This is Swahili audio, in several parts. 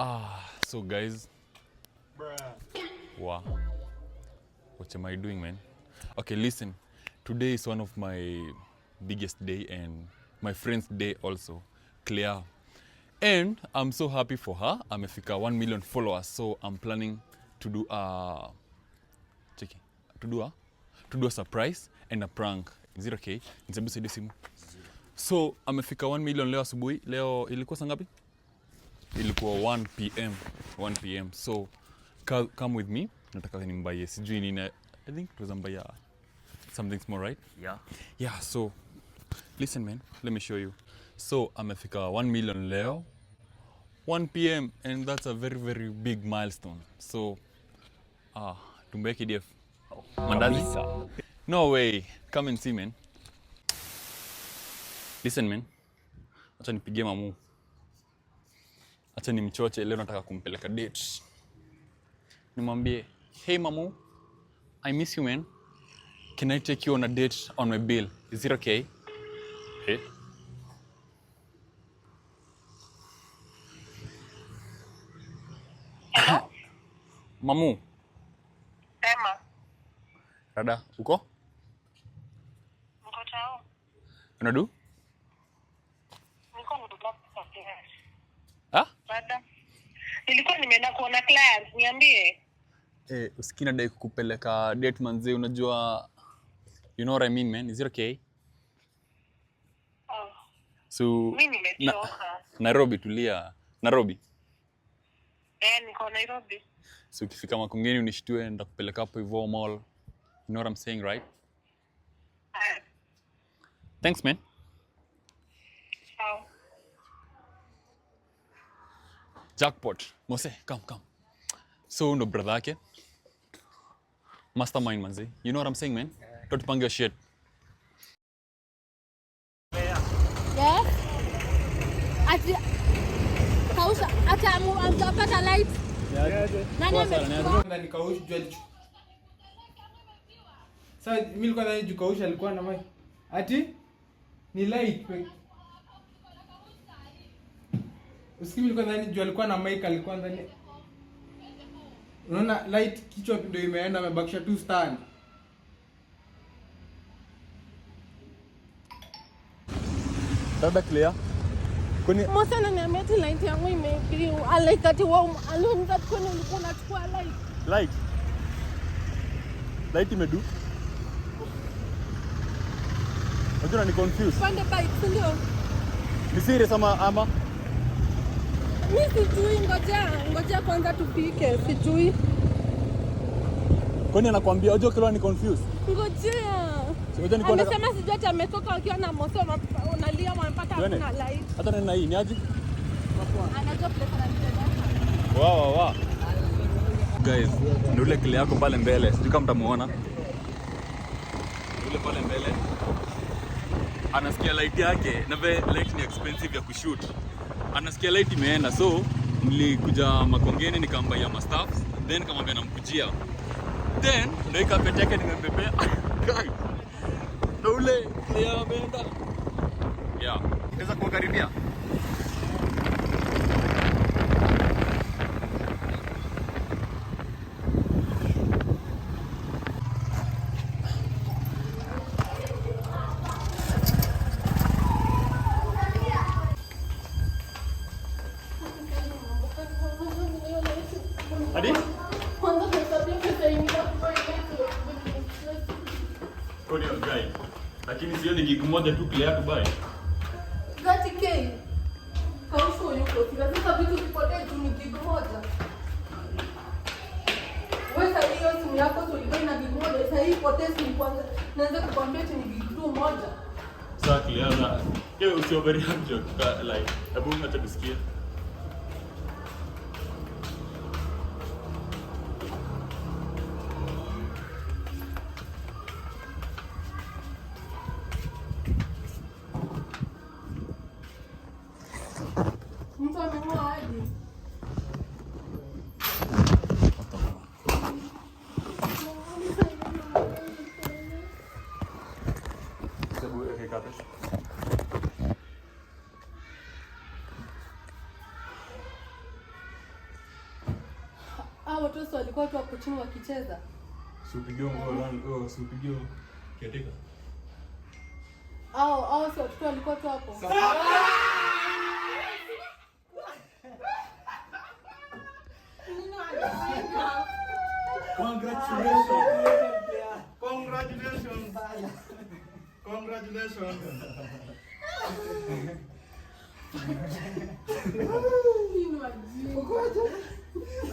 So guys, wow, what am I doing, man? Okay, listen, today is one of my biggest day and my friend's day also, Claire. And I'm so happy for her. Amefika 1 million followers, so I'm planning to do a to do a surprise and a prank. Is it okay? Nisabu saidi simu. So amefika 1 million leo asubuhi. Leo ilikuwa saa ngapi? Ilikuwa 1 p.m. 1 p.m. So come with me. Nataka nimbaye sijui nini. I think tuzambaya something small, right? Yeah, so listen man, let me show you. So amefika 1 million leo 1 p.m. and that's a very very big milestone. So tumbaye KDF. Mandazi? No way. Come and see, man. Listen, man. Acha nipigie mamu. Acha nimchoche leo nataka kumpeleka date. Nimwambie, "Hey mamu, I miss you, man. Can I take you on a date on my bill? Is it okay?" Hey. Hello? Mamu. Emma. Rada, uko? Niko tao. Unadu? Niko nimetoka kwa class. Rada? Nilikuwa nimeenda kuona class, niambie. Usikina dai kukupeleka date manze, unajua you know what I mean, man. Is it okay? Oh. So Mimi nimechoka. Nairobi tulia. Nairobi. Niko Nairobi. So ukifika Makongeni unishtue nitakupeleka hapo hivyo mall. You know what I'm saying, right? Thanks, man. Oh. Jackpot. Mose, come. So ndo brother yake. Mastermind manzi. You know what I'm saying, man? Don't pang your shit. Yes? Ati amtapata light. Nani amechukua? Nikaushi jua licho. Sasa mimi nilikuwa nadhani jukausha alikuwa na mai. Ati ni light. Usikimi nilikuwa nadhani jua alikuwa na mic alikuwa ndani. Unaona light kichwa ndio imeenda amebakisha tu stand. Dada Clear. Kwani Mosa na niambia ati light yangu imebiu. Alaikati wao alone that kwani ulikuwa unachukua light. Light imedu. Unajua ni confused. Pande bike ndio. Ni serious ama? Mimi sijui, ngoja kwanza tupike, sijui. Kwani anakuambia unajua kile ni confused? Ngojea. Ngoja niko na. Anasema sijui ati ametoka akiwa na Mosa unalia wanapata hakuna light. Hata nina hii ni aje? Anajua place anatenda. Wow. Guys, ndio ile kile yako pale mbele. Sijui kama mtamuona. Yule pale mbele. Anasikia light yake na light ni expensive ya kushoot. Anasikia light imeenda, so nilikuja Makongeni nikambaya ma staffs, then kamwambia namkujia. Then ndio ikapete yake nimembebea. Guys. Na ule Clear ameenda. Yeah. Naweza kukaribia. Hadi? Kwanza tunasabia pesa ingia kwa ile. Kodi ya guy. Lakini sio ni gig moja tu Clear to buy. 30k. Kausho yuko. Sasa vitu vipotee tu ni gig moja. Wewe sasa hiyo simu yako tulibei na gig moja. Sasa hii potee simu kwanza. Naanza kukwambia eti ni gig tu moja. Sasa Clear na hiyo usio very joke like hebu acha tusikie. Mtu amenunua aje? Sabu ekekates. watoto walikuwa tu hapo chini wakicheza. Supigio ngolo, supigio kiatika. Si watoto walikuwa tu hapo.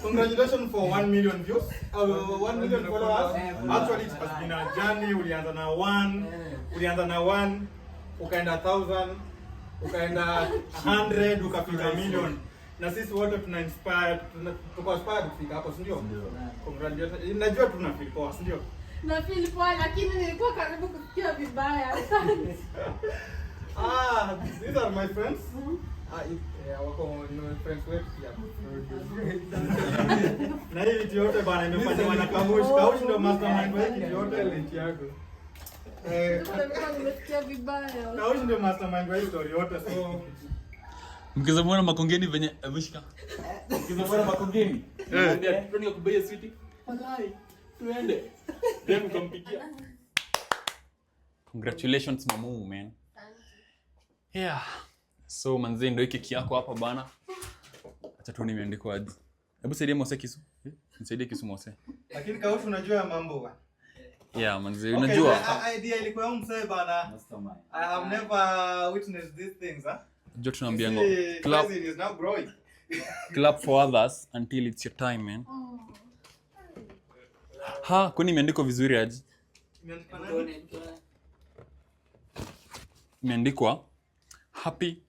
Congratulations for 1 million views. 1 million followers. Actually it has been a journey. Ulianza na 1, ukaenda 1000, ukaenda 100, ukafika million. Na sisi wote tuko inspired kufika hapo, si ndio? Congratulations. Najua tuna feel poa, si ndio? Na feel poa, lakini nilikuwa karibu kusikia vibaya. These are my friends. Wako friends wetu pia. Na hii vitu yote bana imefanywa na Kamushi. Kamushi ndio mastermind wa hiki yote link yako. Nilikuwa nimesikia vibaya. Kamushi ndio mastermind wa hii story yote, so Mkizamona makongeni venye ameshika. mkizamona makongeni. Ndio kubaya sweetie. Wallahi. Tuende. Ndio mkampigia. Congratulations mamu man. Yeah. So manzi ndio keki yako hapa bana. Acha tu nimeandikwa aje. Hebu saidia Mose kisu. Nisaidie kisu Mose. Lakini Kamushi unajua mambo bana. Yeah manzi unajua. Idea ilikuwa msee bana. I have never witnessed these things, Jua tunaambia ngo. Club is now growing. Clap for others until it's your time man. Kwani imeandikwa vizuri aje? Imeandikwa happy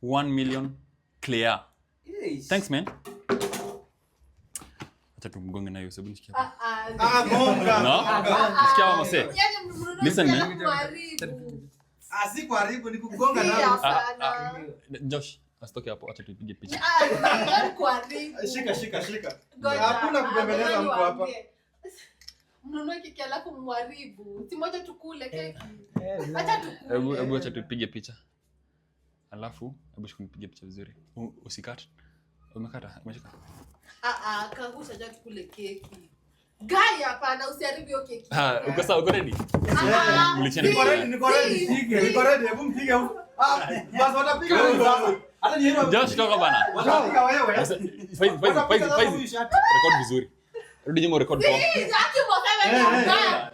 1 million clear. Thanks man. Acha tumgonge nayo sababu nishikia. Gonga. No? Nishikia mama say. Listen man. Si kuharibu ni kugonga nao. Josh, asitoke hapo, acha tupige picha. Shika. Hakuna kubembeleza mtu hapa. Mnunue keki alafu mwaribu. Si moja tukule keki. Acha tukule. Hebu acha tupige picha. Alafu hebu nipige picha vizuri. Usikate. Umekata? Umeshika? Kangusha acha tukule keki. Gaya hapana usiharibu hiyo keki. Uko sawa, uko ready? Mlichana. Niko ready. Hebu mpige huko. Basi watapiga wewe sasa. Hata ni yeye. Josh toka bana. Watapiga wewe. Faiz. Record vizuri. Rudi nyuma record poa. Zaki mwaga.